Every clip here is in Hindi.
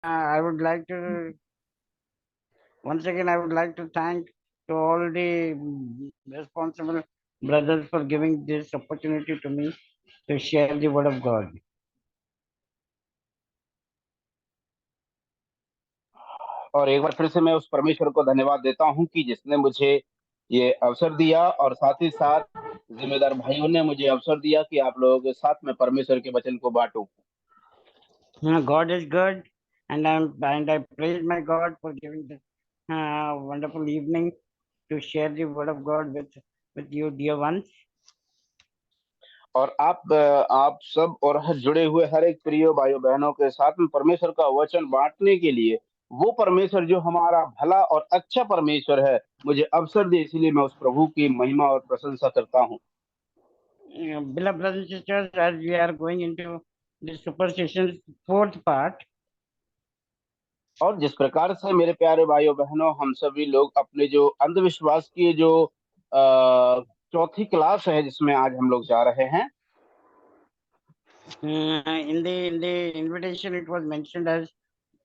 I would like to once again I would like to thank to all the responsible brothers for giving this opportunity to me to share the word of God. और एक बार फिर से मैं उस परमेश्वर को धन्यवाद देता हूँ कि जिसने मुझे ये अवसर दिया, और साथ ही साथ जिम्मेदार भाइयों ने मुझे अवसर दिया कि आप लोगों के साथ में परमेश्वर के वचन को बांटूं। God is good, and I praise my God for giving this wonderful evening to share the word of God with you, dear ones. और आप सब और जुड़े हुए हर एक प्रिय भाइयों बहनों के साथ में परमेश्वर का वचन बांटने के लिए वो परमेश्वर जो हमारा भला और अच्छा परमेश्वर है मुझे अवसर दे, इसलिए मैं उस प्रभु की महिमा और प्रशंसा करता हूँ। Beloved brothers and sisters, as we are going into the superstitions fourth part, और जिस प्रकार से मेरे प्यारे भाइयों बहनों हम सभी लोग अपने जो अंधविश्वास की जो चौथी क्लास है जिसमें आज हम लोग जा रहे हैं, in the invitation it was mentioned as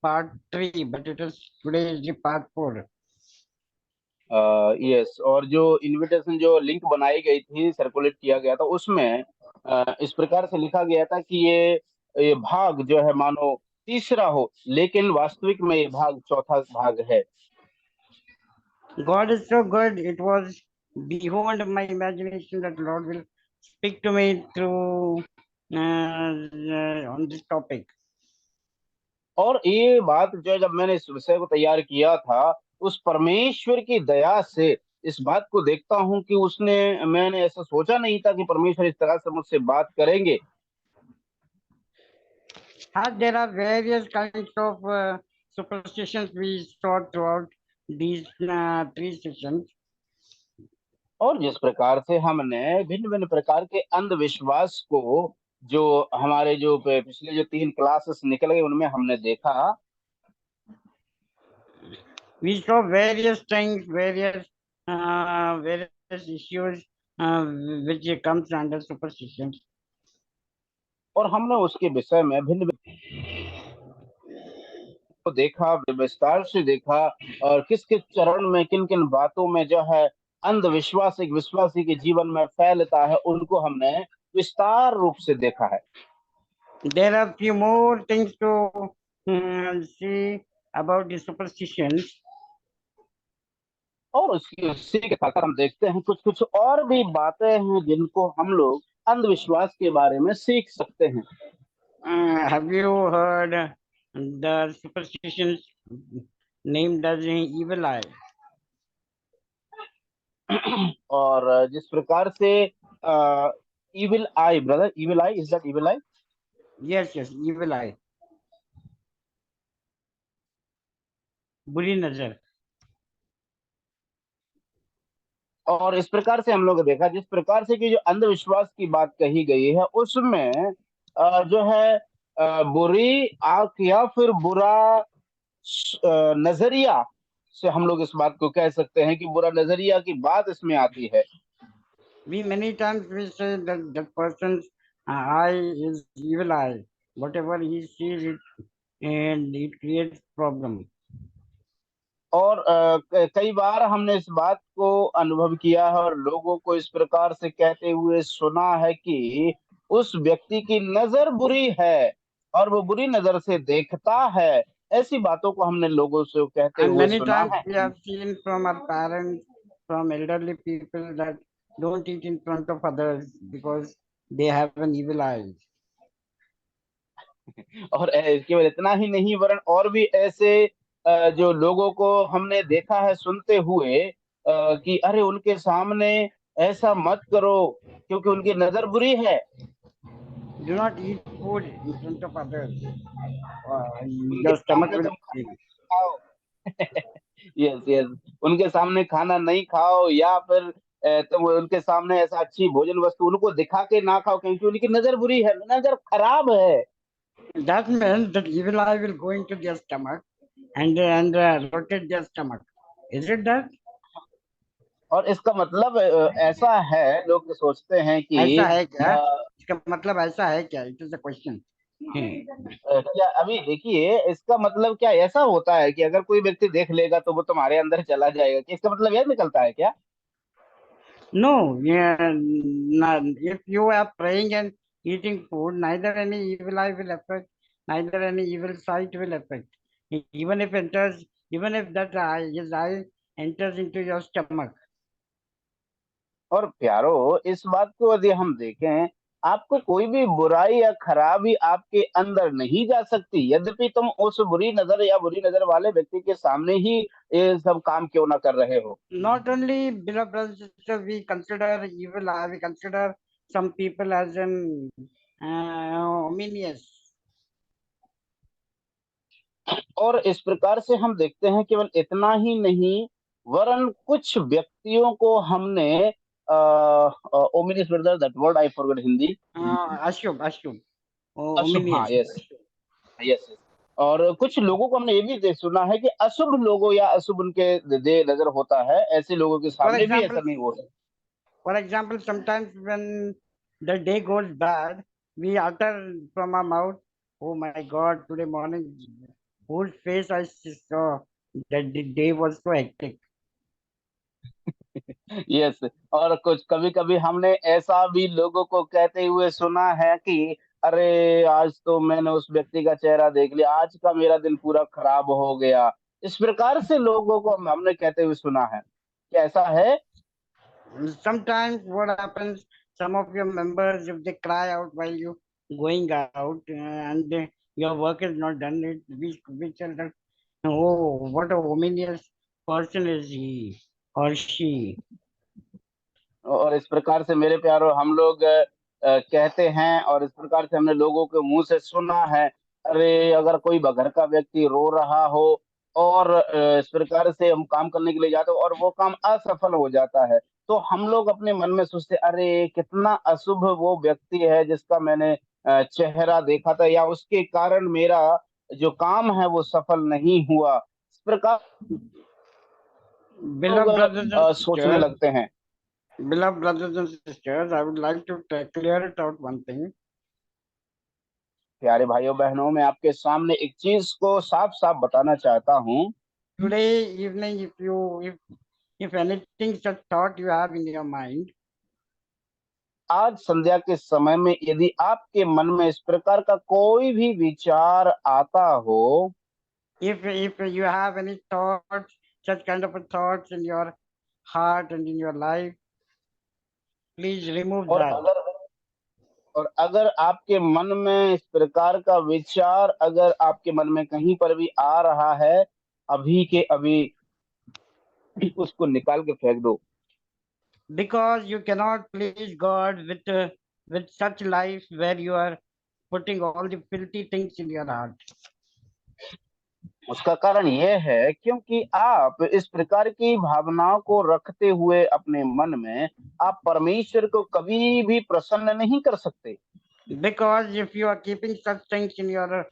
part 3, but it is today is the part 4. Yes, और जो इनविटेशन जो लिंक बनाई गई थी, सर्कुलेट किया गया था, उसमें इस प्रकार से लिखा गया था कि ये भाग जो है मानो तीसरा हो, लेकिन वास्तविक में ये भाग चौथा भाग है। God is so good. It was beyond my imagination that Lord will speak to me through on this topic. और ये बात जो है जब मैंने इस विषय को तैयार किया था, उस परमेश्वर की दया से इस बात को देखता हूँ कि मैंने ऐसा सोचा नहीं था कि परमेश्वर इस तरह से मुझसे बात करेंगे। As there are various kinds of superstitions we saw throughout these 3 sessions. और जिस प्रकार से हमने भिन्न भिन्न प्रकार के अंधविश्वास को जो हमारे जो पिछले जो 3 क्लासेस निकल गए उनमें हमने देखा, We saw various things, various issues which comes under superstitions. और हमने उसके विषय में भिन्न को देखा, विस्तार से देखा, और किस किस चरण में किन किन बातों में जो है अंधविश्वास एक विश्वासी के जीवन में फैलता है, उनको हमने विस्तार रूप से देखा है। There are few more things to see about the superstitions. और उसी के साथ हम देखते हैं कुछ कुछ और भी बातें हैं जिनको हम लोग अंधविश्वास के बारे में सीख सकते हैं। Have you heard the superstitions named as evil eye? और जिस प्रकार से evil I, brother, evil I, is that evil I? Yes, evil eye. बुरी नजर. और इस प्रकार से हम लोग देखा जिस प्रकार से कि जो अंधविश्वास की बात कही गई है उसमें जो है बुरी आंख या फिर बुरा नजरिया से हम लोग इस बात को कह सकते हैं कि बुरा नजरिया की बात इसमें आती है। Many times we say that that person's eye is evil eye. Whatever he sees it, and it creates problem. और कई बार हमने इस बात को अनुभव किया है और लोगों को इस प्रकार से कहते हुए सुना है कि उस व्यक्ति की नजर बुरी है और वो बुरी नजर से देखता है। ऐसी बातों को हमने लोगों से कहते And हुए many सुना times है। we have seen from our parents, from elderly people that don't eat in front of others because they have an evil eye. और केवल इतना ही नहीं वरन और भी ऐसे जो लोगों को हमने देखा है सुनते हुए कि अरे उनके सामने ऐसा मत करो क्योंकि उनकी नजर बुरी है। Do not eat food in front of others. उनके Your stomach सामने will तुम fail. खाना खाओ। यस यस, उनके सामने खाना नहीं खाओ, या फिर तुम उनके सामने ऐसा अच्छी भोजन वस्तु उनको दिखा के ना खाओ क्योंकि उनकी नजर बुरी है, नजर खराब है। That means that evil eye will go into their stomach and rotate their stomach. Is it that? और इसका मतलब ऐसा है, लोग सोचते हैं कि ऐसा है क्या? अ, इसका मतलब ऐसा है क्या? It is a question. क्या अभी देखिए, इसका मतलब क्या ऐसा होता है कि अगर कोई व्यक्ति देख लेगा तो वो तुम्हारे अंदर चला जाएगा, कि इसका मतलब यह निकलता है क्या? No, yeah, if you are praying and eating food, neither any evil eye will affect, neither any evil sight will affect. Even if enters, even if that eye, his eye enters into your stomach. और प्यारो, इस बात को यदि हम देखें, आपको कोई भी बुराई या खराबी आपके अंदर नहीं जा सकती, यद्यपि तुम उस बुरी नजर या बुरी नजर वाले व्यक्ति के सामने ही ये सब काम क्यों ना कर रहे हो। Not only, beloved brothers and sisters, we consider evil eye, we consider some people as an ominous. और इस प्रकार से हम देखते हैं, केवल इतना ही नहीं, वरन कुछ व्यक्तियों को हमने ओमिनियस brother, that word I forgot Hindi. Ashub, अशुभ, हाँ, ominous. Yes, yes, yes. और कुछ लोगों को हमने ये भी सुना है कि अशुभ लोगों या अशुभ उनके दे नजर होता है, ऐसे लोगों के For सामने भी ऐसा example, नहीं हो सकता। For example, sometimes when the day goes bad, we utter from our mouth, "Oh my God, today morning, whose face I saw that the day was so hectic." Yes. और कुछ कभी कभी हमने ऐसा भी लोगों को कहते हुए सुना है कि अरे, आज तो मैंने उस व्यक्ति का चेहरा देख लिया, आज का मेरा दिन पूरा खराब हो गया। इस प्रकार से लोगों को हमने कहते हुए सुना है। क्या ऐसा है? Sometimes what happens, some of your members, if they cry out while you going out and your work is not done, we tell them, "Oh, what a ominous person is he or she." और इस प्रकार से मेरे प्यारो, हम लोग कहते हैं, और इस प्रकार से हमने लोगों के मुंह से सुना है, अरे, अगर कोई घर का व्यक्ति रो रहा हो और इस प्रकार से हम काम करने के लिए जाते हो और वो काम असफल हो जाता है, तो हम लोग अपने मन में सोचते, अरे, कितना अशुभ वो व्यक्ति है जिसका मैंने चेहरा देखा था, या उसके कारण मेरा जो काम है वो सफल नहीं हुआ। इस प्रकार लोग Beloved brothers and सोचने sisters, लगते हैं। Beloved brothers and sisters, I would like to clear it out one thing. प्यारे भाइयों बहनों, मैं आपके सामने एक चीज को साफ साफ बताना चाहता हूँ। Today evening, if anything such thought you have in your mind, आज संध्या के समय में यदि आपके मन में इस प्रकार का कोई भी विचार आता हो, if you have any thoughts, such kind of a thoughts in your heart and in your life, please remove और that. अगर और अगर आपके मन में इस प्रकार का विचार अगर आपके मन में कहीं पर भी आ रहा है, अभी के अभी उसको निकाल के फेंक दो। Because you cannot please God with such life where you are putting all the filthy things in your heart. उसका कारण यह है क्योंकि आप इस प्रकार की भावनाओं को रखते हुए अपने मन में आप परमेश्वर को कभी भी प्रसन्न नहीं कर सकते। Because if you are keeping such things in your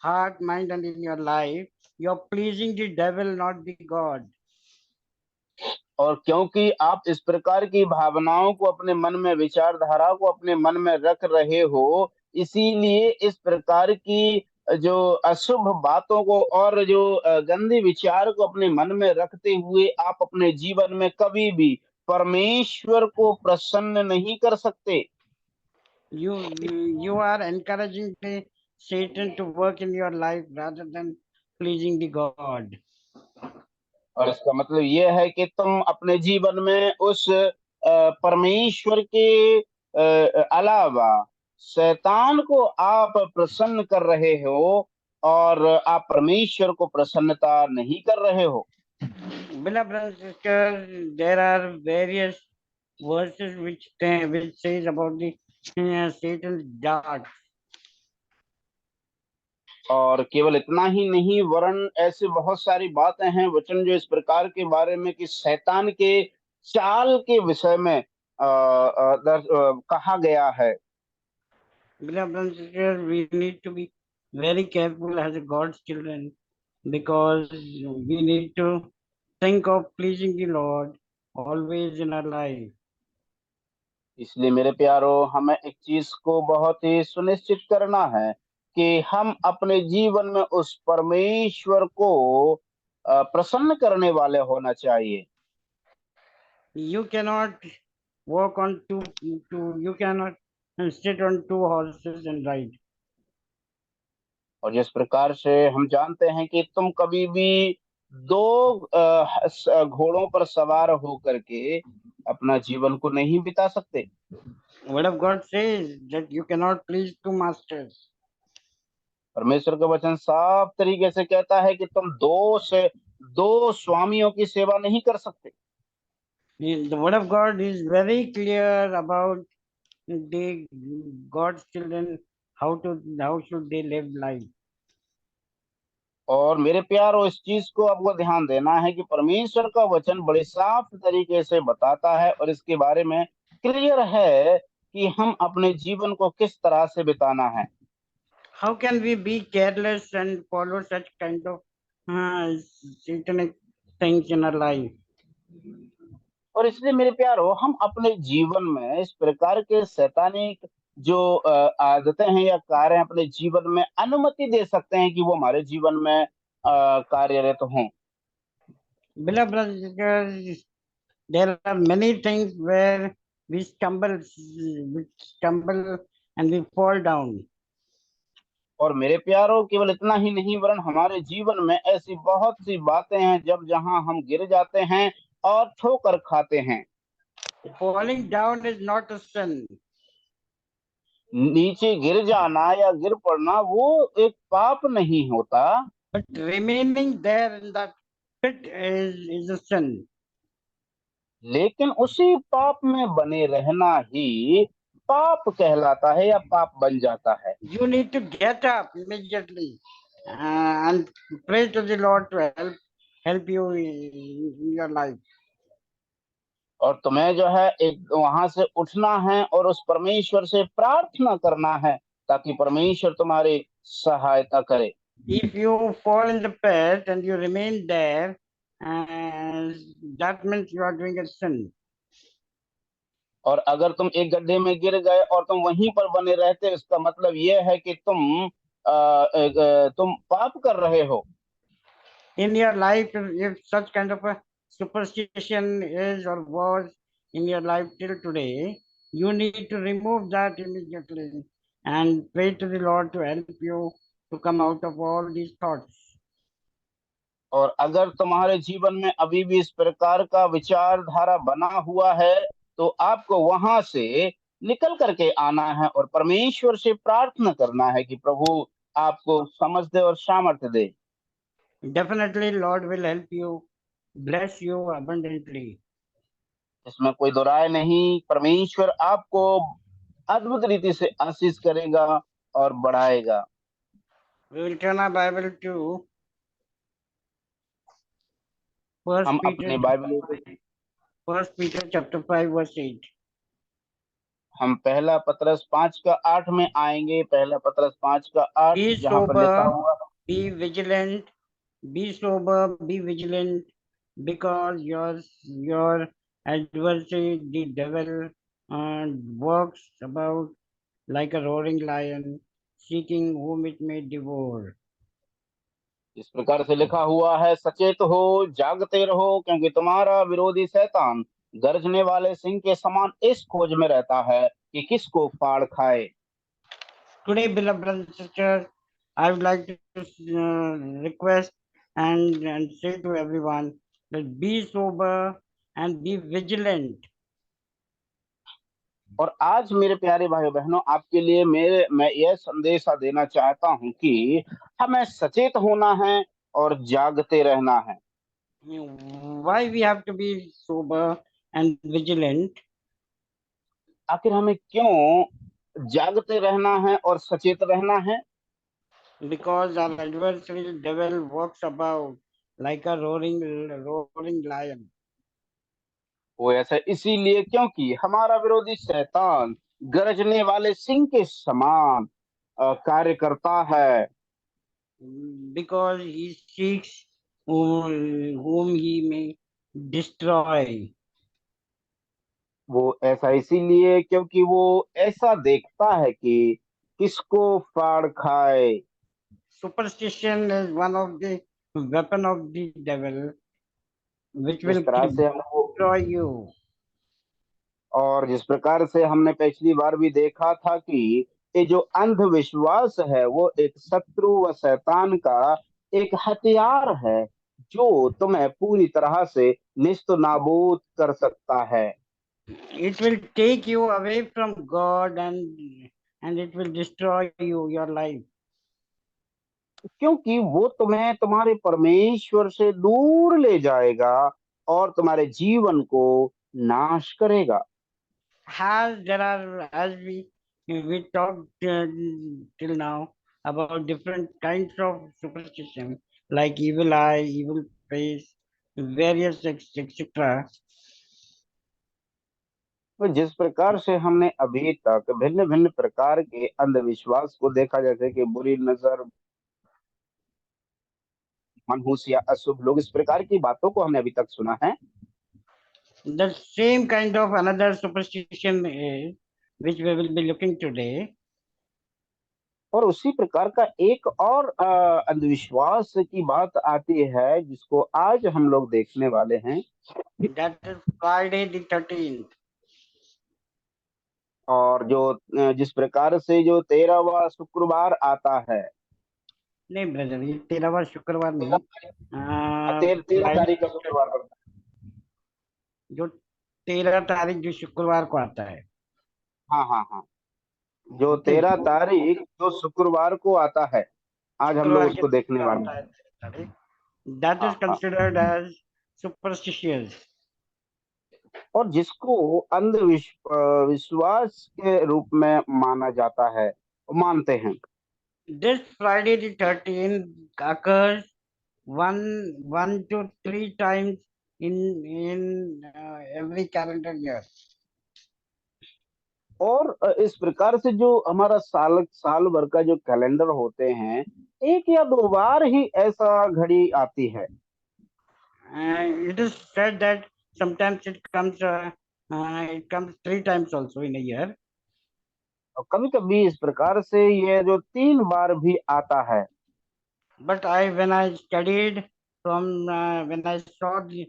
heart, mind, and in your life, you are pleasing the devil, not the God. और क्योंकि आप इस प्रकार की भावनाओं को अपने मन में, विचारधारा को अपने मन में रख रहे हो, इसीलिए इस प्रकार की जो अशुभ बातों को और जो गंदे विचार को अपने मन में रखते हुए आप अपने जीवन में कभी भी परमेश्वर को प्रसन्न नहीं कर सकते। You are encouraging the Satan to work in your life rather than pleasing the God. और इसका मतलब ये है कि तुम अपने जीवन में उस परमेश्वर के अलावा शैतान को आप प्रसन्न कर रहे हो, और आप परमेश्वर को प्रसन्नता नहीं कर रहे हो। Beloved brothers and sisters, there are various verses which says about the Satan's darts. और केवल इतना ही नहीं, वरन ऐसे बहुत सारी बातें हैं, वचन जो इस प्रकार के बारे में कि शैतान के चाल के विषय में कहा गया है। Beloved brothers and sisters, we need to be very careful as God's children because we need to think of pleasing the Lord always in our life. इसलिए मेरे प्यारो, हमें एक चीज को बहुत ही सुनिश्चित करना है कि हम अपने जीवन में उस परमेश्वर को प्रसन्न करने वाले होना चाहिए। You cannot walk on you cannot sit on two horses and ride. और जिस प्रकार से हम जानते हैं कि तुम कभी भी दो घोड़ों पर सवार होकर के अपना जीवन को नहीं बिता सकते। Word of God says that you cannot please two masters. परमेश्वर का वचन साफ तरीके से कहता है कि तुम दो स्वामियों की सेवा नहीं कर सकते। The word of God is very clear about the God's children, how should they live life. और मेरे प्यारो, इस चीज को आपको ध्यान देना है कि परमेश्वर का वचन बड़े साफ तरीके से बताता है और इसके बारे में क्लियर है कि हम अपने जीवन को किस तरह से बिताना है। How can we be careless and follow such kind of satanic things in our life? और इसलिए मेरे प्यारो, हम अपने जीवन में इस प्रकार के शैतानिक जो आदतें हैं या कार्य हैं, अपने जीवन में अनुमति दे सकते हैं कि वो हमारे जीवन में कार्यरत हों। Beloved brothers and sisters, there are many things where we stumble and we fall down. और मेरे प्यारो, केवल इतना ही नहीं वरन हमारे जीवन में ऐसी बहुत सी बातें हैं जहां हम गिर जाते हैं और ठोकर खाते हैं। Falling down is not a sin, नीचे गिर जाना या गिर पड़ना वो एक पाप नहीं होता, but remaining there in that pit is a sin. लेकिन उसी पाप में बने रहना ही पाप कहलाता है या पाप बन जाता है। You need to get up immediately and pray to the Lord to help you in your life. और तुम्हें जो है एक वहां से उठना है और उस परमेश्वर से प्रार्थना करना है ताकि परमेश्वर तुम्हारी सहायता करे। If you fall in the pit and you remain there, uh, that means you are doing a sin. और अगर तुम एक गड्ढे में गिर गए और तुम वहीं पर बने रहते, इसका मतलब यह है कि तुम पाप कर रहे हो। In your life, if such kind of a superstition is or was in your life till today, you need to remove that immediately and pray to the Lord to help you to come out of all these thoughts. और अगर तुम्हारे जीवन में अभी भी इस प्रकार का विचारधारा बना हुआ है तो आपको वहां से निकल करके आना है और परमेश्वर से प्रार्थना करना है कि प्रभु आपको समझ दे और सामर्थ्य दे। Definitely, Lord will help you, bless you abundantly. इसमें कोई दो राय नहीं, परमेश्वर आपको अद्भुत रीति से आशीष करेगा और बढ़ाएगा। We will turn our Bible to First हम Peter, अपने Bible First Peter chapter 5 verse 8. हम पहला पतरस 5:8 में आएंगे। पहला पतरस 5:8 Be जहां पर लिखा sober, हुआ, be vigilant, be sober, be vigilant, because your adversary, the devil, walks about like a roaring lion, seeking whom it may devour. इस प्रकार से लिखा हुआ है, सचेत हो, जागते रहो, क्योंकि तुम्हारा विरोधी शैतान गरजने वाले सिंह के समान इस खोज में रहता है कि किसको फाड़ खाए। Today, beloved brothers and sisters, I would like to request and say to everyone that be sober and be vigilant. और आज मेरे प्यारे भाई बहनों, आपके लिए मैं यह संदेशा देना चाहता हूं कि हमें सचेत होना है और जागते रहना है। Why we have to be sober and vigilant? आखिर हमें क्यों जागते रहना है और सचेत रहना है? Because our adversary devil walks about like a roaring lion. वो ऐसा इसीलिए क्योंकि हमारा विरोधी शैतान गरजने वाले सिंह के समान कार्य करता है। Because he seeks whom he may destroy. वो ऐसा इसीलिए क्योंकि वो ऐसा देखता है कि किसको फाड़ खाए। Superstition is one of the weapon of the devil, which जिस will तरह से हमको destroy you. और जिस प्रकार से हमने पिछली बार भी देखा था कि ये जो अंधविश्वास है वो एक शत्रु व शैतान का एक हथियार है जो तुम्हें पूरी तरह से निस्त नाबूद कर सकता है। It will take you away from God, and it will destroy you, your life. क्योंकि वो तुम्हें तुम्हारे परमेश्वर से दूर ले जाएगा और तुम्हारे जीवन को नाश करेगा। As talked till now about different kinds of superstition, like evil eye, evil face, various etc. तो जिस प्रकार से हमने अभी तक भिन्न भिन्न प्रकार के अंधविश्वास को देखा, जैसे कि बुरी नजर, मनहूस या अशुभ लोग, इस प्रकार की बातों को हमने अभी तक सुना है। The same kind of another superstition is which we will be looking today. और उसी प्रकार का एक और अंधविश्वास की बात आती है जिसको आज हम लोग देखने वाले हैं। That is Friday the 13th. और जो जिस प्रकार से जो 13वां शुक्रवार आता है, नहीं ब्रदर, ये 13वां शुक्रवार नहीं, 13 फ्राइडे तारीख का शुक्रवार पड़ता जो 13 तारीख जो शुक्रवार को आता है। है। हाँ हाँ हाँ, जो ओके, 13 तारीख जो शुक्रवार को आता है, आज हम लोग शुक्रवार के उसको दिन देखने जो वाले आता है हैं। 13 तारीख, that हाँ is हाँ, considered as superstitious. और जिसको विश्वास के रूप में माना जाता है, मानते हैं। This Friday the 13th occurs one to three times in every calendar year. और इस प्रकार से जो हमारा साल भर का जो कैलेंडर होते हैं, एक या दो बार ही ऐसा घड़ी आती है। It is said that sometimes it comes three times also in a year. और कभी कभी इस प्रकार से ये जो 3 बार भी आता है। But when I studied when I saw the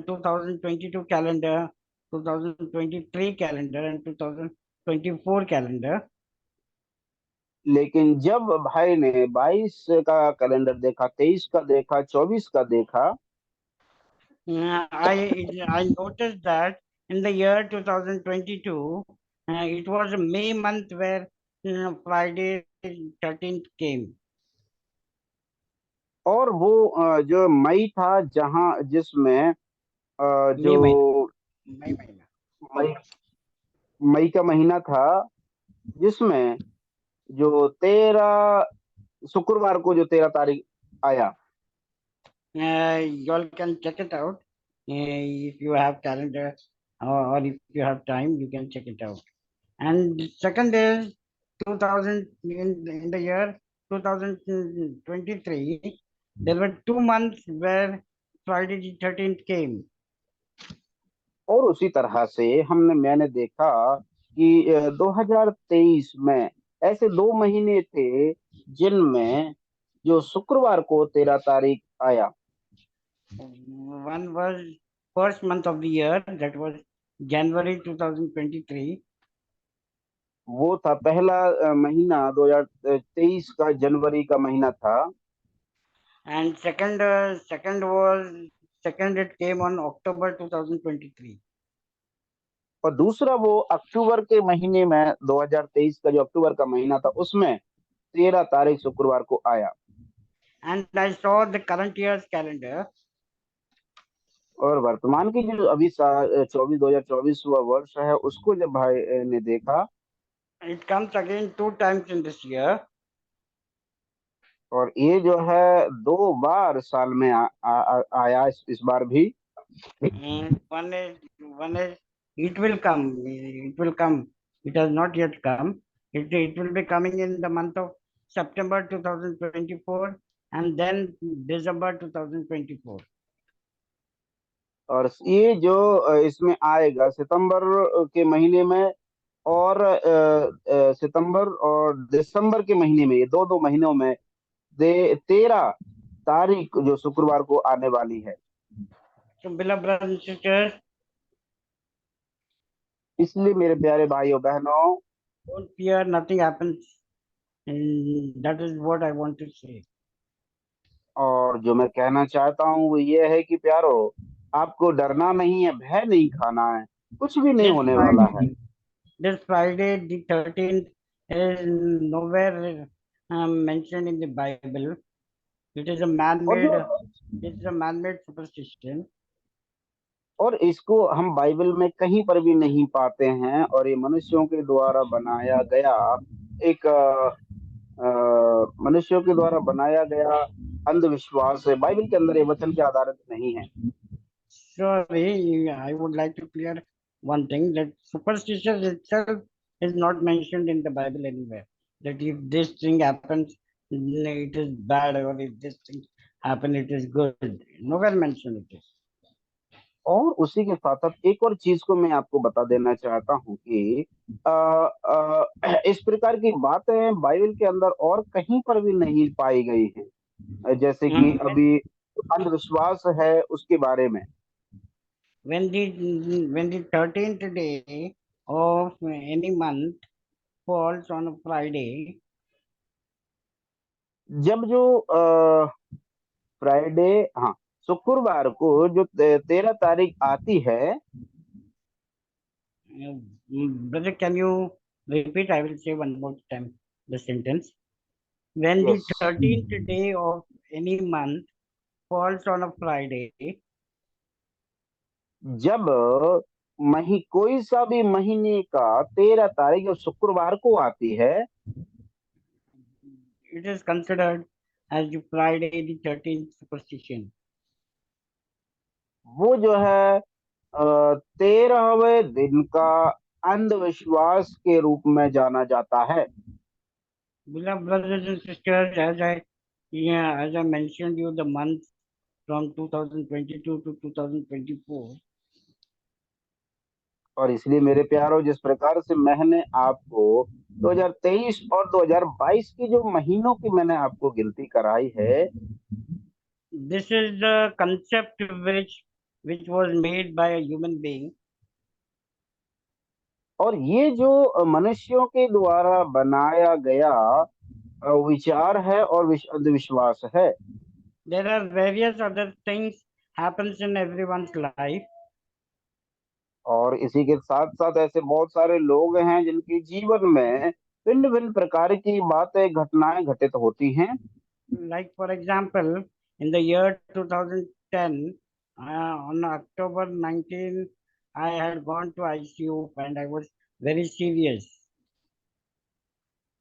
2022 calendar, 2023 calendar, and 2024 calendar, लेकिन जब भाई ने 22 का कैलेंडर देखा, 23 का देखा, 24 का देखा, I noticed that in the year 2022, it was a May month where Friday 13th came. और वो जो मई था, जहां जिसमें May महीना, जो मई महीना. मई मई का महीना था, जिसमें जो 13 शुक्रवार को जो 13 तारीख आया। You all can check it out if you have calendar, or if you have time, you can check it out. And second is 2000 in the year 2023, there were 2 months where Friday the 13th came. और उसी तरह से मैंने देखा कि 2023 में ऐसे 2 महीने थे जिनमें जो शुक्रवार को 13 तारीख आया। One was first month of the year, that was January 2023. वो था पहला महीना 2023 का, जनवरी का महीना था। And second it came on October 2023. और दूसरा वो अक्टूबर के महीने में, 2023 का जो अक्टूबर का महीना था, उसमें 13 तारीख शुक्रवार को आया। And I saw the current year's calendar. और वर्तमान की जो अभी 2024 हुआ वर्ष है, उसको जब भाई ने देखा, It comes again 2 times in this year. और ये जो है 2 बार साल में आया, इस बार भी। And one is it will come. It will come. It has not yet come. It will be coming in the month of September 2024, and then December 2024. और ये जो इसमें आएगा सितंबर के महीने में, और सितंबर और दिसंबर के महीने में, ये दो महीनों में 13 तारीख जो शुक्रवार को आने वाली है। So, beloved brothers and sisters, इसलिए मेरे प्यारे भाइयों बहनों, don't fear, nothing happens. And that is what I want to say. और जो मैं कहना चाहता हूँ वो ये है कि प्यारो, आपको डरना नहीं है, भय नहीं खाना है, कुछ भी नहीं This होने वाला है। Friday, this Friday, the 13th, is nowhere mentioned in the Bible. It is a और man-made, जो it's a man-made superstition. और इसको हम बाइबल में कहीं पर भी नहीं पाते हैं, और ये मनुष्यों के द्वारा बनाया गया एक मनुष्यों के द्वारा बनाया गया अंधविश्वास है। बाइबल के अंदर ये वचन के आधारित नहीं है। Sorry, I would like to clear one thing that superstition itself is not mentioned in the Bible anywhere. That if this thing happens, it is bad, or if this thing happen, it is good. Nowhere mentioned it is. और उसी के साथ साथ एक और चीज को मैं आपको बता देना चाहता हूँ कि इस प्रकार की बातें बाइबल के अंदर और कहीं पर भी नहीं पाई गई हैं, जैसे कि When अभी अंधविश्वास है उसके बारे में। when the 13th day of any month falls on a Friday, जब जो फ्राइडे, हाँ, शुक्रवार को जो 13 तारीख आती है। brother, can you repeat? I will say one more time the sentence. When the yes, 13th day of any month falls on a Friday, जब कोई सा भी महीने का 13 तारीख जो शुक्रवार को आती है, it is considered as the Friday the 13th superstition. वो जो है 13वें दिन का अंधविश्वास के रूप में जाना जाता है। Beloved brothers and sisters, as I mentioned you the months from 2022 to 2024, और इसलिए मेरे प्यारो, जिस प्रकार से मैंने आपको 2023 और 2022 की जो महीनों की मैंने आपको गिनती कराई है, this is the concept which was made by a human being. और ये जो मनुष्यों के द्वारा बनाया गया विचार है और अंधविश्वास है। There are various other things happens in everyone's life, और इसी के साथ साथ ऐसे बहुत सारे लोग हैं जिनके जीवन में भिन्न भिन्न प्रकार की बातें, घटनाएं घटित होती हैं। like for example, in the year 2010, on October 19, I had gone to ICU and I was very serious.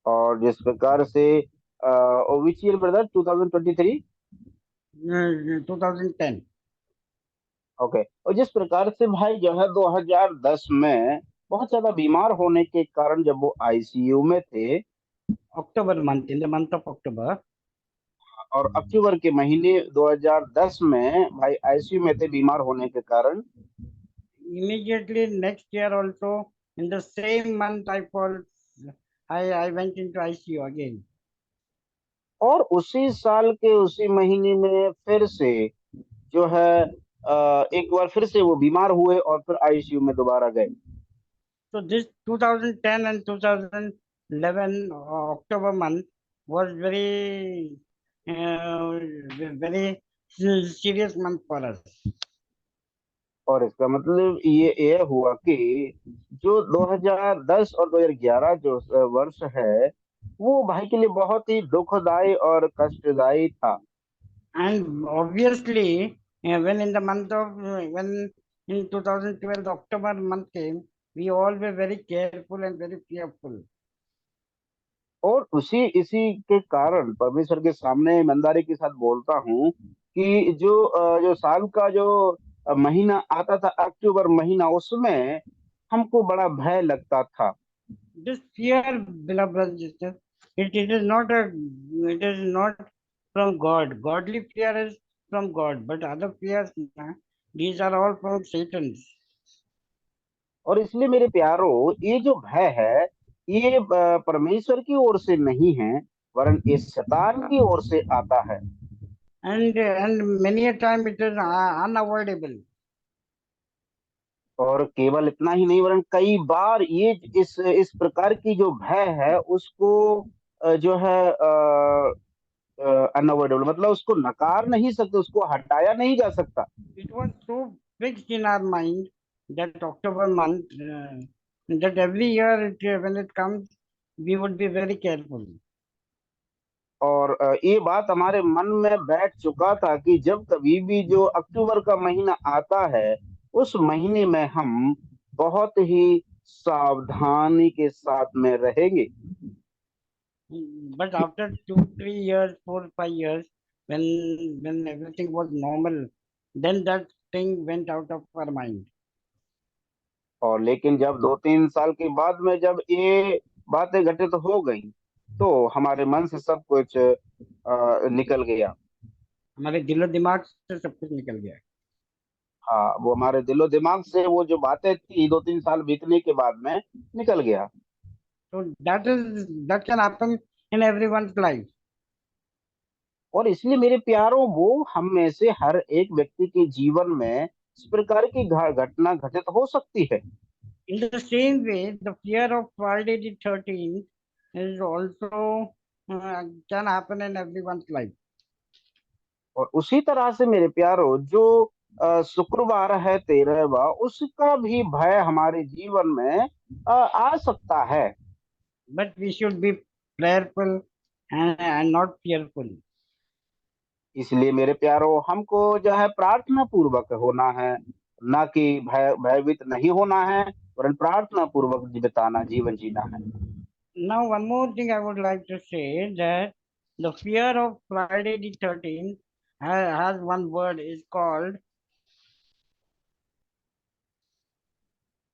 और जिस प्रकार से विच ईयर ब्रदर, 2023? 2010. ओके। और जिस प्रकार से भाई जो है 2010 में बहुत ज्यादा बीमार होने के कारण जब वो आईसीयू में थे, October month, in the month of October, और अक्टूबर के महीने 2010 में भाई आईसीयू में थे बीमार होने के कारण, immediately next year also, in the same month I went into ICU again. और उसी साल के उसी महीने में फिर से जो है एक बार फिर से वो बीमार हुए और फिर आईसीयू में दोबारा गए। So this 2010 and 2011 October month was uh, very serious month for us. और इसका मतलब ये हुआ कि जो 2010 और 2011 जो वर्ष है, वो भाई के लिए बहुत ही दुखदाई और कष्टदायी था। And obviously, when in the month of when in 2012 October month came, we all were very careful and very fearful. और उसी इसी के कारण परमेश्वर के सामने ईमानदारी के साथ बोलता हूँ कि जो साल का जो महीना आता था, अक्टूबर महीना, उसमें हमको बड़ा भय लगता था। This fear, beloved brothers and sisters, it is not from God. Godly fear is from God, but other fears, these are all from Satan's. और इसलिए मेरे प्यारो, ये जो भय है, ये परमेश्वर की ओर से नहीं है, वरन ये शैतान की ओर से आता है। and many a time it is unavoidable. और केवल इतना ही नहीं, वरन कई बार ये इस प्रकार की जो भय है उसको जो है अनअवॉइडेबल, मतलब उसको नकार नहीं सकते, उसको हटाया नहीं जा सकता। It was so fixed in our mind that October month, that every year when it comes, we would be very careful. और ये बात हमारे मन में बैठ चुका था कि जब कभी भी जो अक्टूबर का महीना आता है, उस महीने में हम बहुत ही सावधानी के साथ में रहेंगे। But after 2, 3 years, 4, 5 years, when everything was normal, then that thing went out of our mind. और लेकिन जब 2-3 साल के बाद में जब ये बातें घटित हो गई, तो हमारे मन से सब कुछ निकल गया। हमारे दिलो दिमाग से सब कुछ निकल गया। हाँ, वो हमारे दिलो दिमाग से वो जो बातें थी 2-3 साल बीतने के बाद में निकल गया। So that can happen in everyone's life. और इसलिए मेरे प्यारों, वो हम में से हर एक व्यक्ति के जीवन में इस प्रकार की घटना घटित हो सकती है। In the same way, the fear of Friday the 13th is also can happen in everyone's life. और उसी तरह से मेरे प्यारों, जो शुक्रवार है 13वां, उसका भी भय हमारे जीवन में आ सकता है। But we should be prayerful and not fearful. इसलिए मेरे प्यारों, हमको जो है प्रार्थना पूर्वक होना है, ना कि भयभीत नहीं होना है, वरन प्रार्थना पूर्वक बिताना जीवन जीना है। Now, one more thing I would like to say that the fear of Friday the 13th has one word is called.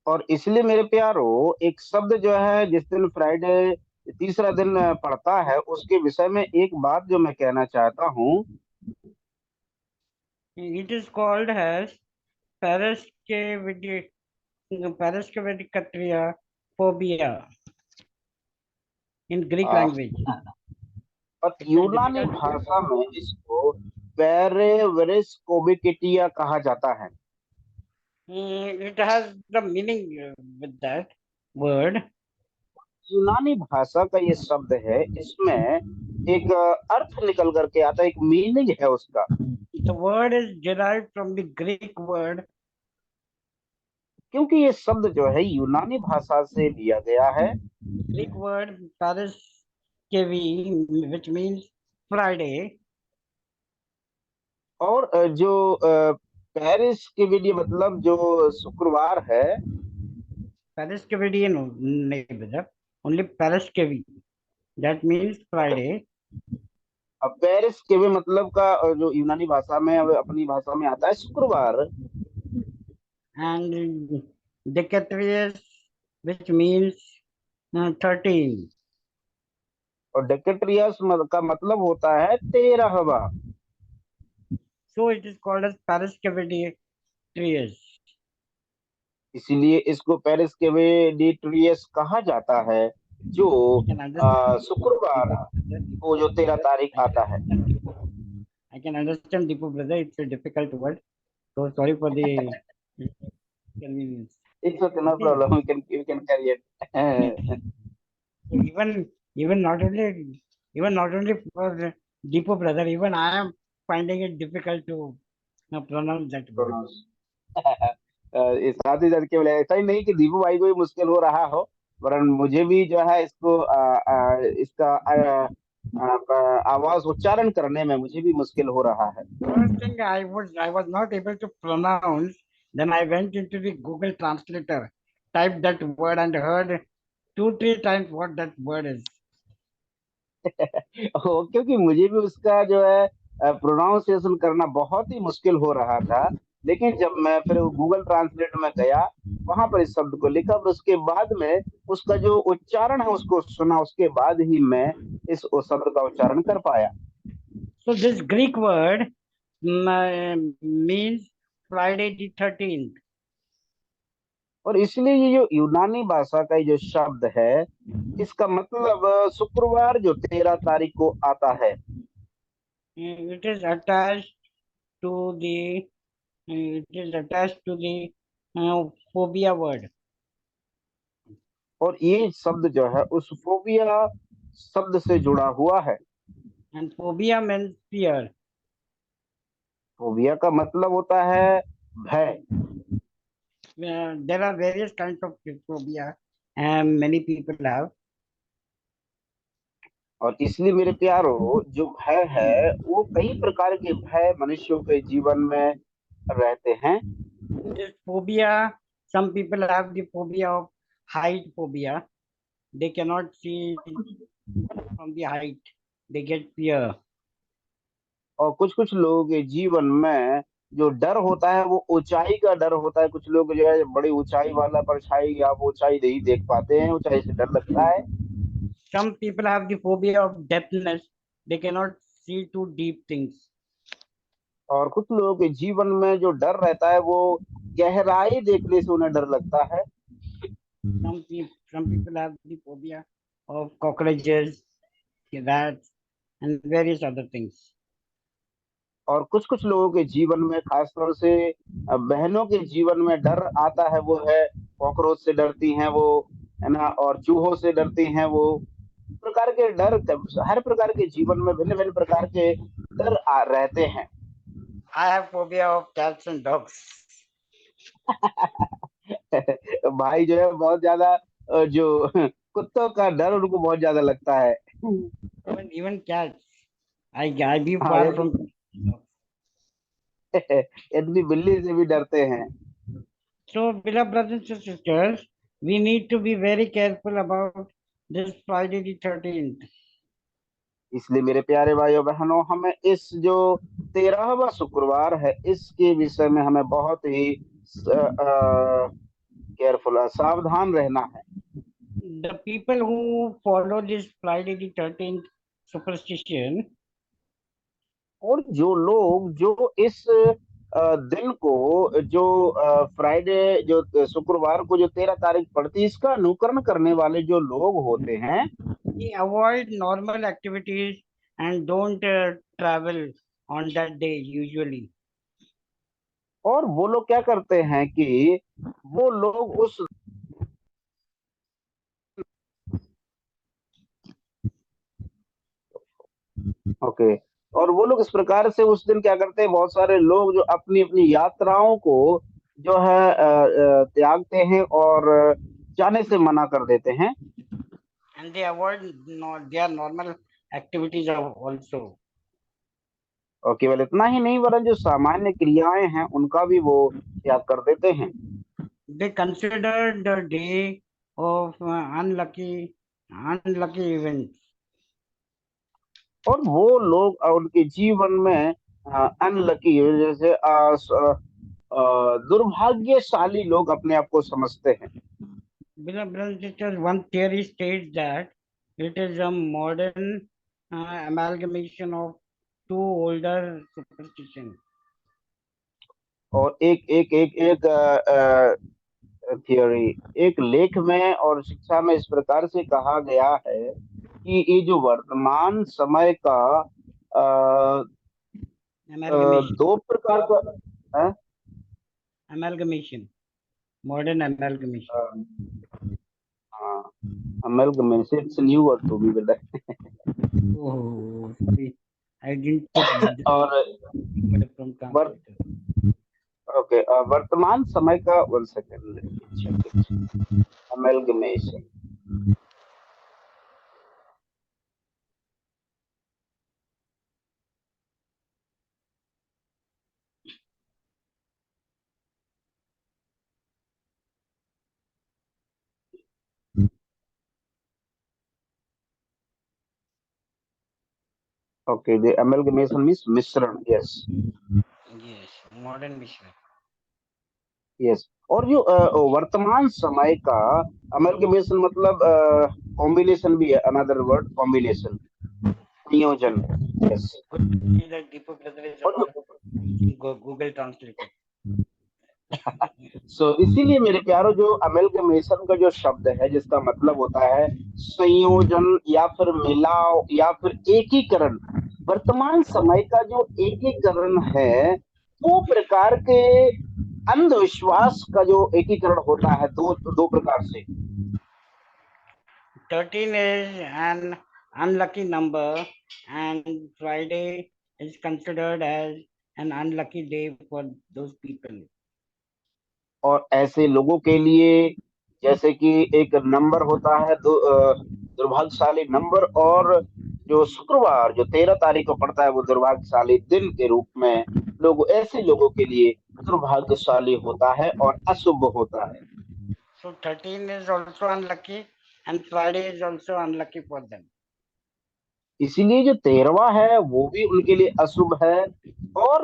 और इसलिए मेरे प्यारों, एक शब्द जो है जिस दिन फ्राइडे तीसरा दिन पड़ता है, उसके विषय में एक बात जो मैं कहना चाहता हूँ। It is called as paraskevidikatria phobia in Greek uh, language. और It's a यूनानी difficult word. भाषा में इसको पेरेवरिस्कोबिकेटिया कहा जाता है। It has the meaning with that word. यूनानी भाषा का ये शब्द है, इसमें एक अर्थ निकल करके आता है, एक मीनिंग है उसका। The word is derived from the Greek word. क्योंकि ये शब्द जो है यूनानी भाषा से लिया गया है। Greek word paraskevi, which means Friday. और जो पेरिस के लिए मतलब जो शुक्रवार है। Paraskevi, no, नहीं brother. Only paraskevi. That means Friday. अब पेरिस के भी मतलब का जो यूनानी भाषा में अपनी भाषा में आता है शुक्रवार। And Decatrius, which means 13. और डेकेट्रियस का मतलब होता है 13वां। So it is called as Paraskevi. इसीलिए इसको पेरिस के वे डिट्रियस कहा जाता है, जो I can understand शुक्रवार Deepu brother. को जो 13 तारीख आता है। I can understand Deepu brother. It's a difficult word. So sorry for the inconvenience. It's okay, no Okay. Problem, you can carry it. So even not only for Deepu brother, even I am finding it difficult to pronounce that word. इस साथ ही साथ केवल ऐसा ही नहीं कि दीपू भाई को भी मुश्किल हो रहा हो, वरन मुझे भी जो है इसको इसका आवाज उच्चारण करने में मुझे भी मुश्किल हो रहा है। First thing I was not able to pronounce. Then I went into the Google Translator, typed that word and heard 2, 3 times what that word is. क्योंकि मुझे भी उसका जो है प्रोनाउंसिएशन करना बहुत ही मुश्किल हो रहा था। लेकिन जब मैं फिर गूगल ट्रांसलेट में गया, वहां पर इस शब्द को लिखा, और उसके बाद में उसका जो उच्चारण है उसको सुना, उसके बाद ही मैं इस शब्द का उच्चारण कर पाया। So this Greek word means Friday the 13th. और इसलिए ये जो यूनानी भाषा का ये जो शब्द है, इसका मतलब शुक्रवार जो 13 तारीख को आता है। It is attached to the phobia word. और ये शब्द जो है उस फोबिया शब्द से जुड़ा हुआ है। And phobia means fear. Phobia का मतलब होता है भय। There are various kinds of phobia, and many people have. और इसलिए मेरे प्यारो, जो भय है वो कई प्रकार के भय मनुष्यों के जीवन में रहते हैं। This phobia, some people have the phobia of height phobia. They cannot see from the height. They get fear. और कुछ कुछ लोगों के जीवन में जो डर होता है वो ऊंचाई का डर होता है। कुछ लोग जो है बड़ी ऊंचाई वाला परछाई या वो ऊंचाई नहीं देख पाते हैं, ऊंचाई से डर लगता है। Some people have the phobia of depthness. They cannot see too deep things. और कुछ लोगों के जीवन में जो डर रहता है वो गहराई देखने से उन्हें डर लगता है। Some people have the phobia of cockroaches, rats, and various other things. और कुछ कुछ लोगों के जीवन में, खासतौर से बहनों के जीवन में डर आता है, वो है कॉकरोच से डरती हैं वो, है ना, और चूहों से डरती हैं वो। प्रकार के डर हर प्रकार के जीवन में भिन्न भिन्न प्रकार के डर रहते हैं। I have phobia of cats and dogs. भाई जो है बहुत ज्यादा जो कुत्तों का डर उनको बहुत ज्यादा लगता है। Even cats. I be हाँ, far यदि from dogs. यदि बिल्ली से भी डरते हैं। So, beloved brothers and sisters, we need to be very careful about this Friday the 13th. इसलिए मेरे प्यारे भाइयों बहनों, हमें इस जो 13वां शुक्रवार है इसके विषय में हमें बहुत ही केयरफुल, सावधान रहना है। The people who follow this Friday the 13th superstition, और जो लोग जो इस दिन को, जो फ्राइडे, जो शुक्रवार को जो 13 तारीख पड़ती है, इसका अनुकरण करने वाले जो लोग होते हैं, they avoid normal activities and don't travel on that day usually. और वो लोग क्या करते हैं कि वो लोग उस ओके, और वो लोग इस प्रकार से उस दिन क्या करते हैं, बहुत सारे लोग जो अपनी अपनी यात्राओं को जो है त्यागते हैं और जाने से मना कर देते हैं। And they avoid their normal activities also. और केवल इतना ही नहीं, वरन जो सामान्य क्रियाएं हैं उनका भी वो त्याग कर देते हैं। They consider the day of unlucky events. और वो लोग उनके जीवन में अनलकी, जैसे दुर्भाग्यशाली लोग अपने आप को समझते हैं। Beloved brothers and sisters, one theory states that it is a modern amalgamation of two older superstitions. और एक एक एक एक थियोरी, एक लेख में और शिक्षा में इस प्रकार से कहा गया है कि ये जो वर्तमान समय का Amalgamation. दो प्रकार का है। Amalgamation. Modern amalgamation. हाँ, amalgamation, it's a new word to me, brother. Oh, sorry. I didn't put the और word from translator. ओके, वर्तमान समय का, one second, amalgamation. Okay, the amalgamation means मिश्रण। Yes Yes, modern mission. Yes. और जो वर्तमान समय का अमेलगमेशन मतलब कॉम्बिनेशन भी है, अनदर वर्ड कॉम्बिनेशन, संयोजन। Yes. See that Deepak brother is और also using Google Translator. इसीलिए मेरे प्यारो, जो अमेलगमेशन का जो शब्द है, जिसका मतलब होता है संयोजन या फिर मिलाव या फिर एकीकरण, वर्तमान समय का जो एकीकरण है, दो प्रकार के अंधविश्वास का जो एकीकरण होता है, दो दो प्रकार से। 13 is an unlucky number, and Friday is considered as an unlucky day for those people. और ऐसे लोगों के लिए, जैसे कि एक नंबर होता है, दुर्भाग्यशाली नंबर, और जो शुक्रवार जो 13 तारीख को पड़ता है, वो दुर्भाग्यशाली दिन के रूप में ऐसे लोगों के लिए दुर्भाग्यशाली होता है और अशुभ होता है। So 13 is also unlucky, and Friday is also unlucky for them. इसीलिए जो 13वां है वो भी उनके लिए अशुभ है, और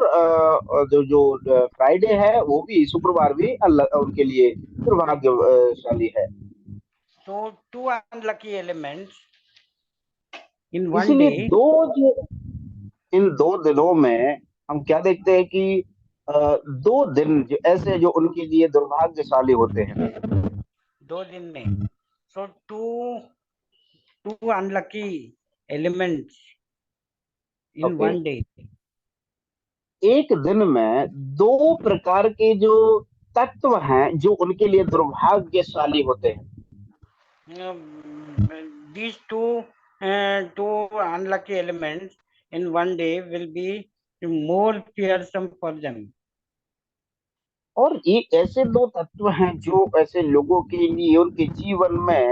जो जो फ्राइडे है, वो भी, शुक्रवार भी उनके लिए दुर्भाग्यशाली है। So two unlucky elements in one इसीलिए day. इन 2 दिनों में हम क्या देखते हैं कि 2 दिन जो ऐसे जो उनके लिए दुर्भाग्यशाली होते हैं। 2 दिन में. So two unlucky elements in okay, one day. एक दिन में 2 प्रकार के जो तत्व हैं, जो उनके लिए दुर्भाग्यशाली होते हैं। These two unlucky elements in one day will be more fearsome for them. और ये ऐसे 2 तत्व हैं जो ऐसे लोगों के लिए उनके जीवन में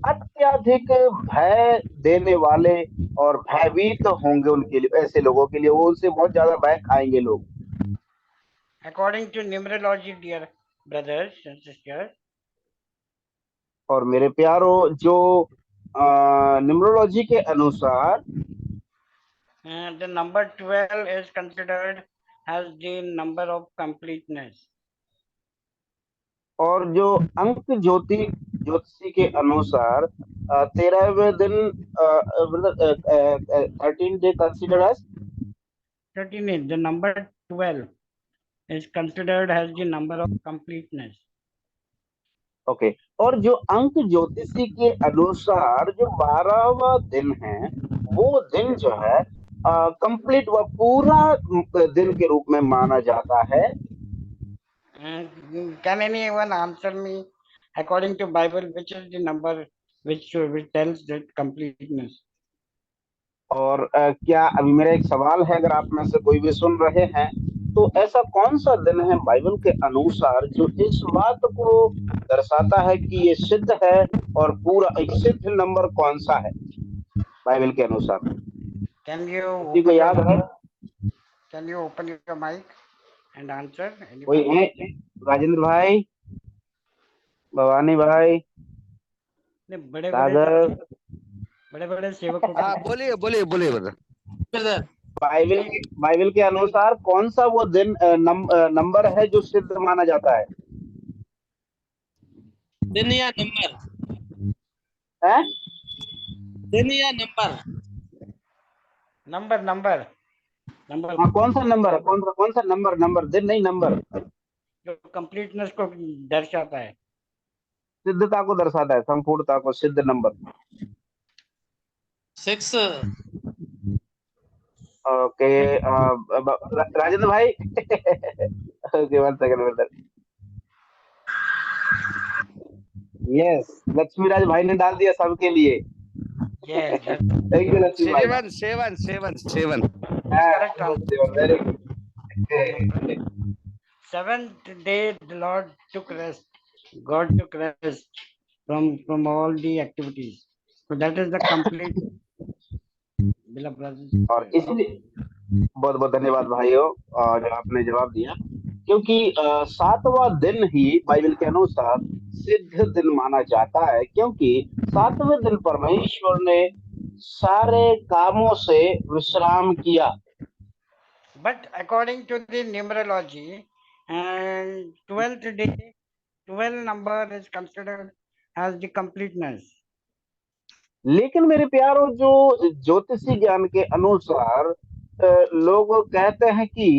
अत्यधिक भय देने वाले और भयभीत होंगे उनके लिए, ऐसे लोगों के लिए वो उनसे बहुत ज्यादा भय खाएंगे लोग। According to numerology, dear brothers and sisters, और मेरे प्यारो, जो न्यूमरोलॉजी के अनुसार the number 12 is considered as the number of completeness. और जो अंक ज्योतिषी के अनुसार 13वें दिन, मतलब 13 day consider as 13 is the number 12 is considered as the number of completeness. Okay. और जो अंक ज्योतिषी के अनुसार जो 12वां दिन है, वो दिन जो है कंप्लीट व पूरा दिन के रूप में माना जाता है। Can anyone answer me according to Bible which is the number which tells that completeness? और क्या, अभी मेरा एक सवाल है, अगर आप में से कोई भी सुन रहे हैं, तो ऐसा कौन सा दिन है बाइबल के अनुसार जो इस बात को दर्शाता है कि ये सिद्ध है, और पूरा एक सिद्ध नंबर कौन सा है बाइबल के अनुसार? Can you किसी को याद है? open your mic and answer? कोई है? राजेंद्र भाई, भवानी भाई, बड़े सागर, बड़े सेवकों हाँ बोलिए बोलिए बोलिए ब्रदर। बाइबल के अनुसार कौन सा वो दिन नंबर है जो सिद्ध माना जाता है? दिन या नंबर? है? दिन या नंबर? नंबर हाँ, कौन सा नंबर है? कौन सा नंबर दिन नहीं, नंबर जो कंप्लीटनेस को दर्शाता है, सिद्धता को दर्शाता है, संपूर्णता को, सिद्ध नंबर। 6। ओके, राजेंद्र भाई ओके, 1 सेकंड। यस, लक्ष्मीराज भाई ने डाल दिया सबके लिए। थैंक यू लक्ष्मी भाई। 7। Very good. seventh day the Lord took rest. God took rest from all the activities. So that is the complete. beloved brothers. और इसलिए बहुत बहुत धन्यवाद भाइयों, और आपने जवाब दिया, क्योंकि 7वां दिन ही बाइबल के अनुसार सिद्ध दिन माना जाता है, क्योंकि 7वें दिन परमेश्वर ने सारे कामों से विश्राम किया। But according to the numerology, and 12th day, 12 number is considered as the completeness. लेकिन मेरे प्यारो, जो ज्योतिषी ज्ञान के अनुसार लोग कहते हैं कि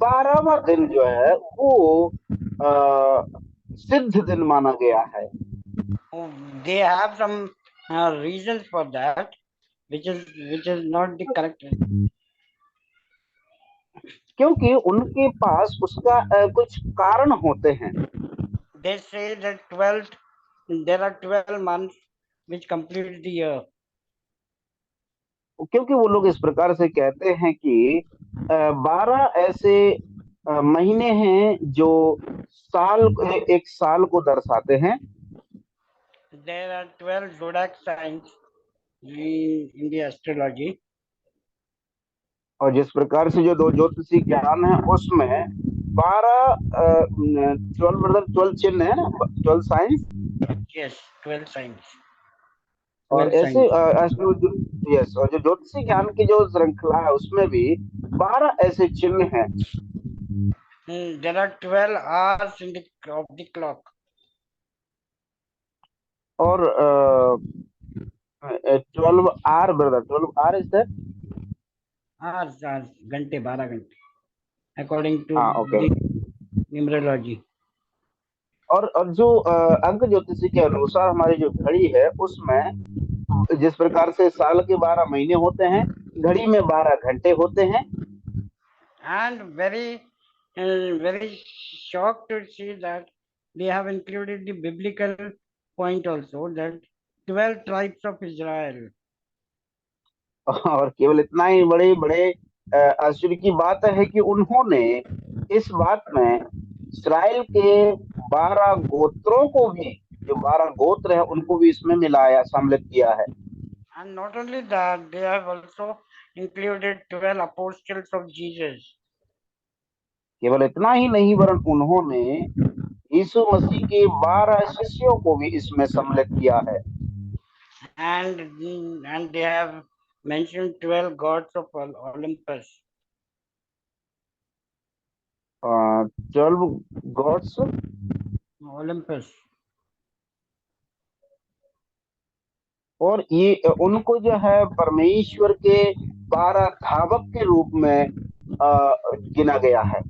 12वां दिन जो है वो सिद्ध दिन माना गया है। Oh, they have some reasons for that, which is not the correct. क्योंकि उनके पास उसका कुछ कारण होते हैं। They say that there are 12 months which complete the year. क्योंकि वो लोग इस प्रकार से कहते हैं कि 12 ऐसे महीने हैं जो एक साल को दर्शाते हैं। There are 12 zodiac signs in the astrology. और जिस प्रकार से जो दो ज्योतिषी ज्ञान है उसमें 12 चिन्ह है ना, 12 साइंस। Yes, 12 signs. और 12 ऐसे signs. यस, और जो ज्योतिषी ज्ञान की जो श्रृंखला है उसमें भी 12 ऐसे चिन्ह हैं। There are 12 hours of the clock. और 12 are brother, 12 are is that? Hours, घंटे, 12 घंटे, according to हाँ, ओके। the numerology. और जो अंक ज्योतिषी के अनुसार हमारी जो घड़ी है उसमें जिस प्रकार से साल के 12 महीने होते हैं, घड़ी में 12 घंटे होते हैं। And very shocked to see that they have included the biblical point also, that 12 tribes of Israel. और केवल इतना ही बड़े बड़े आश्चर्य की बात है कि उन्होंने इस बात में इस्राएल के 12 गोत्रों को भी, जो 12 गोत्र है उनको भी इसमें मिलाया, सम्मिलित किया है। And not only that, they have also included 12 apostles of Jesus. केवल इतना ही नहीं, वरन उन्होंने यीशु मसीह के 12 शिष्यों को भी इसमें सम्मिलित किया है। And they have mentioned 12 gods of Olympus. 12 gods Olympus. और ये उनको जो है परमेश्वर के 12 धावक के रूप में गिना गया है।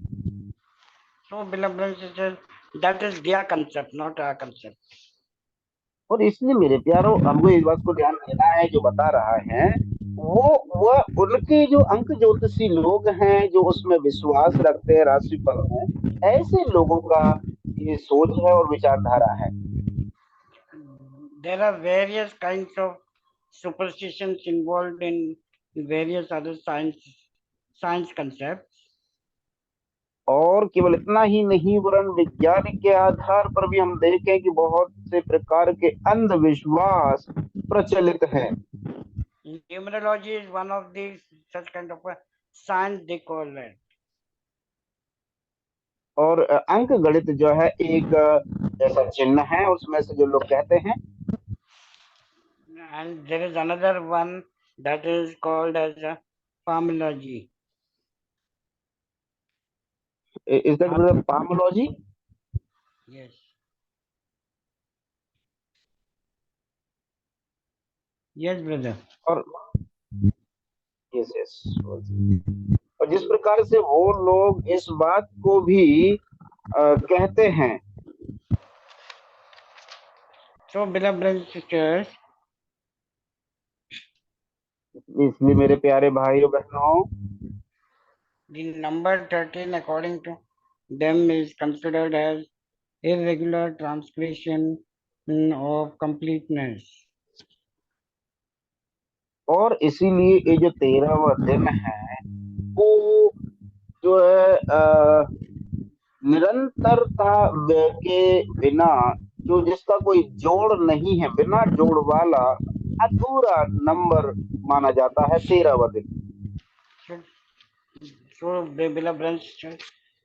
So, beloved brothers and sisters, that is their concept, not our concept. और इसलिए मेरे प्यारों, हमको इस बात को ध्यान देना है, जो बता रहा है वो उनके जो अंक ज्योतिषी लोग हैं जो उसमें विश्वास रखते हैं राशिफल में, ऐसे लोगों का ये सोच है और विचारधारा है। There are various kinds of superstitions involved in various other science concepts. और केवल इतना ही नहीं, वरन वैज्ञानिक के आधार पर भी हम देखें कि बहुत से प्रकार के अंधविश्वास प्रचलित हैं। Numerology is one of these such kind of a science, they call it. और अंक गणित जो है एक ऐसा चिन्ह है उसमें से जो लोग कहते हैं। And there is another one that is called as a palmology. Is that the palmology? Yes. Yes, brother. और यस यस, और जिस प्रकार से वो लोग इस बात को भी कहते हैं। So, beloved brothers and sisters, इसलिए मेरे प्यारे भाइयों बहनों, the number 13 according to them is considered as irregular transgression of completeness. और इसीलिए ये जो 13वां दिन है वो जो है निरंतरता के बिना, जो जिसका कोई जोड़ नहीं है, बिना जोड़ वाला अधूरा नंबर माना जाता है 13वां दिन। So, beloved brothers and sisters,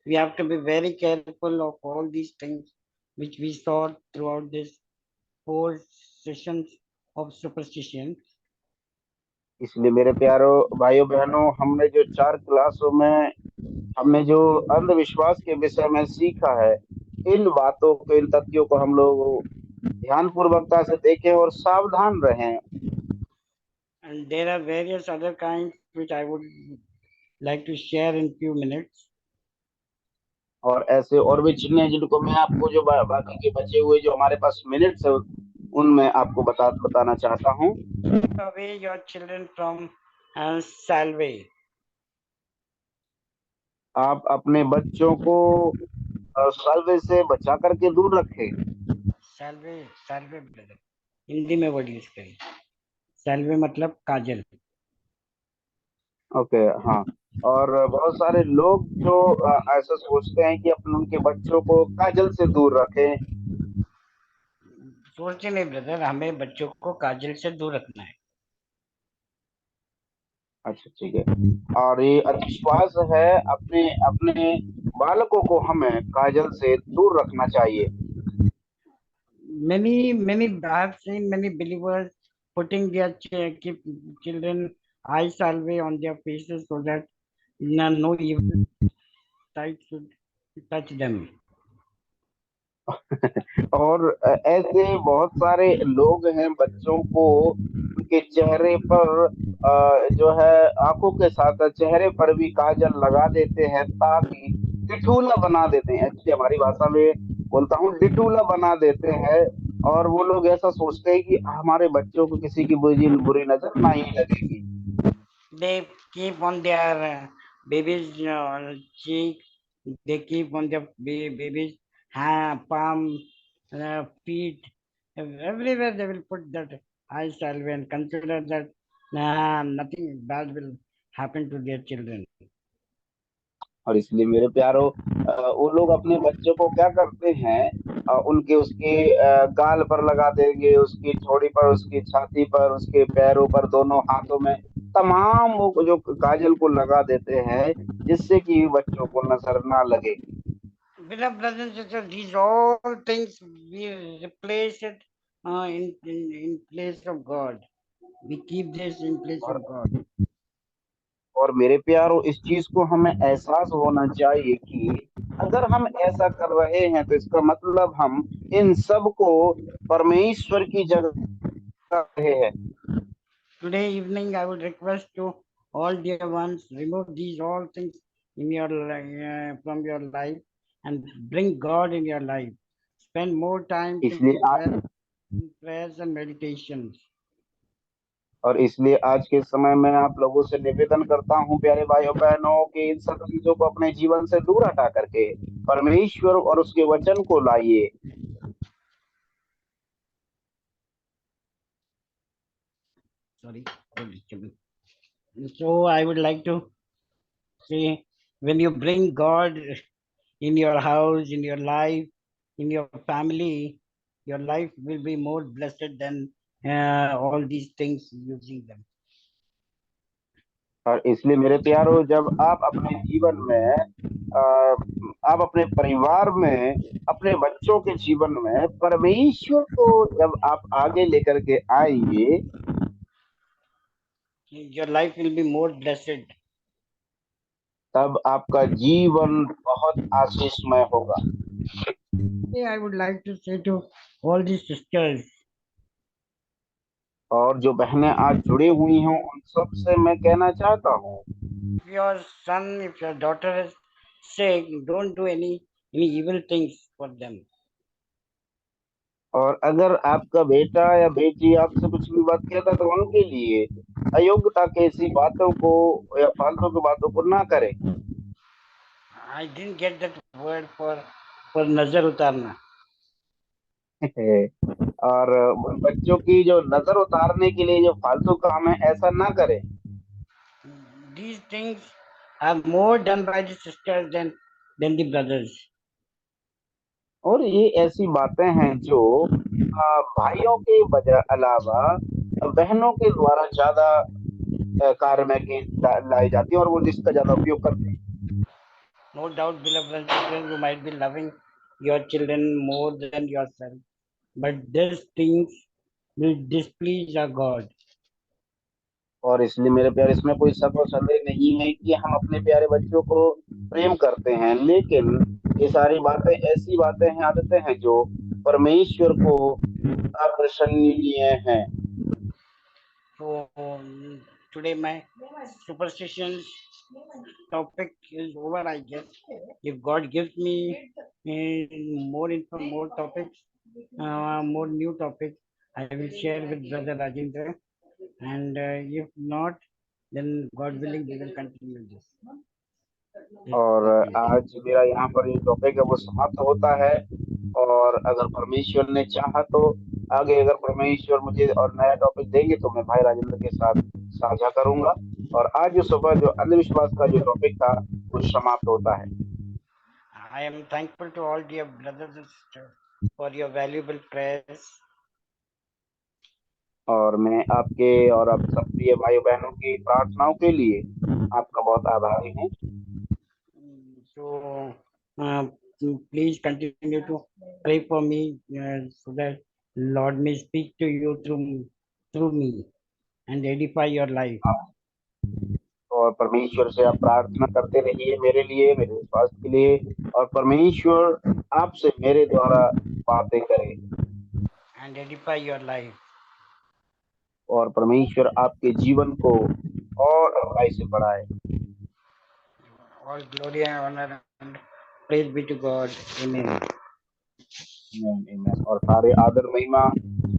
we have to be very careful of all these things which we saw throughout this 4 sessions of superstition. इसलिए मेरे प्यारों भाइयों बहनों, हमने जो 4 क्लासों में हमने जो अंधविश्वास के विषय में सीखा है, इन बातों को, इन तथ्यों को हम लोग ध्यान पूर्वकता से देखें और सावधान रहें। And there are various other kinds which I would like to share in few minutes. और ऐसे और भी चिन्ह हैं जिनको मैं आपको जो बाकी के बचे हुए जो हमारे पास मिनट्स है उनमें आपको बताना चाहता हूँ। away your children from salve. आप अपने बच्चों को सर्वे से बचा करके दूर रखें। salve salve brother, हिंदी में वर्ड यूज करिए। salve मतलब काजल। ओके, हाँ। और बहुत सारे लोग जो ऐसा सोचते हैं कि अपने उनके बच्चों को काजल से दूर रखें। सोचते नहीं ब्रदर, हमें बच्चों को काजल से दूर रखना है। अच्छा, ठीक है। और ये अंधविश्वास है, अपने अपने बालकों को हमें काजल से दूर रखना चाहिए। Many I have seen many believers putting their children eye salve on their faces so that no evil sight should touch them. और ऐसे बहुत सारे लोग हैं, बच्चों को उनके चेहरे पर जो है आंखों के साथ साथ चेहरे पर भी काजल लगा देते हैं ताकि डिठूला बना देते हैं। एक्चुअली हमारी भाषा में बोलता हूँ, डिठूला बना देते हैं। और वो लोग ऐसा सोचते हैं कि हमारे बच्चों को किसी की बुरी बुरी नजर नहीं लगेगी। They keep on their babies' cheek. They keep on their babies' hand, palm, feet. Everywhere they will put that eye salve and consider that nothing bad will happen to their children. और इसलिए मेरे प्यारो, वो लोग अपने बच्चों को क्या करते हैं, उनके उसके गाल पर लगा देंगे, उसकी ठोड़ी पर, उसकी छाती पर, उसके पैरों पर, दोनों हाथों में तमाम वो जो काजल को लगा देते हैं जिससे कि बच्चों को नजर ना लगे। Beloved brothers and sisters, these all things we replace it in place of God. We keep this in place और of God. और मेरे प्यारो, इस चीज को हमें एहसास होना चाहिए कि अगर हम ऐसा कर रहे हैं तो इसका मतलब हम इन सब को परमेश्वर की जगह कर रहे हैं। Today evening, I would request to all dear ones, remove these all things in your from your life and bring God in your life. Spend more time इसलिए in prayers and meditations. इसलिए आज के समय में आप लोगों से निवेदन करता हूं, प्यारे भाइयों बहनों, कि इन सब चीजों को अपने जीवन से दूर हटा करके परमेश्वर और उसके वचन को लाइए। Sorry. So I would like to say, when you bring God in your house, in your life, in your family, your life will be more blessed than all these things using them. और इसलिए मेरे प्यारो, जब आप अपने जीवन में आप अपने परिवार में, अपने बच्चों के जीवन में परमेश्वर को जब आप आगे लेकर के आएंगे, Your life will be more blessed. तब आपका जीवन बहुत आशीषमय होगा। I would like to say to all these sisters, और जो बहनें आज जुड़ी हुई हैं उन सब से मैं कहना चाहता हूँ, if your son, if your daughter is sick, don't do any evil things for them. और अगर आपका बेटा या बेटी आपसे कुछ भी बात कहता तो उनके लिए अयोग्यता की ऐसी बातों को या फालतू की बातों को ना करें। I didn't get that word for nazar utarna. और बच्चों की जो नजर उतारने के लिए जो फालतू काम है ऐसा ना करें। These things are more done by the sisters than the brothers. और ये ऐसी बातें हैं जो भाइयों के बजाय अलावा बहनों के द्वारा ज्यादा कार्य में लाई जाती है और वो जिसका ज्यादा उपयोग करते हैं। No doubt, beloved brothers and sisters, you might be loving your children more than yourself, but these things will displease our God. और इसलिए मेरे प्यारे, इसमें कोई शक और संदेह नहीं है कि हम अपने प्यारे बच्चों को प्रेम करते हैं, लेकिन ये सारी बातें ऐसी बातें हैं, आदतें हैं जो परमेश्वर को अप्रसन्नीय हैं। So today my superstitions topic is over, I guess. If God gives me more topics, more new topics, I will share with Brother Rajendra. And if not, then God willing, we will continue this. और आज मेरा यहाँ पर जो टॉपिक है वो समाप्त होता है, और अगर परमेश्वर ने चाहा तो आगे अगर परमेश्वर मुझे और नया टॉपिक देंगे तो मैं भाई राजेंद्र के साथ साझा करूंगा। और आज जो सुबह जो अंधविश्वास का जो टॉपिक था वो समाप्त होता है। I am thankful to all dear brothers and sisters for your valuable prayers. और मैं आपके और आप सब प्रिय भाई बहनों की प्रार्थनाओं के लिए आपका बहुत आभारी हूँ। So please continue to pray for me so that Lord may speak to you through me and edify your life. और परमेश्वर से आप प्रार्थना करते रहिए मेरे लिए, मेरे स्वास्थ्य के लिए, और परमेश्वर आपसे मेरे द्वारा बातें करे And edify your life. और परमेश्वर आपके जीवन को और अच्छाई से बढ़ाए। All glory and honor and praise be to God. Amen. और सारे आदर महिमा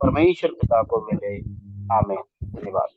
परमेश्वर पिता को मिले। आमीन। धन्यवाद।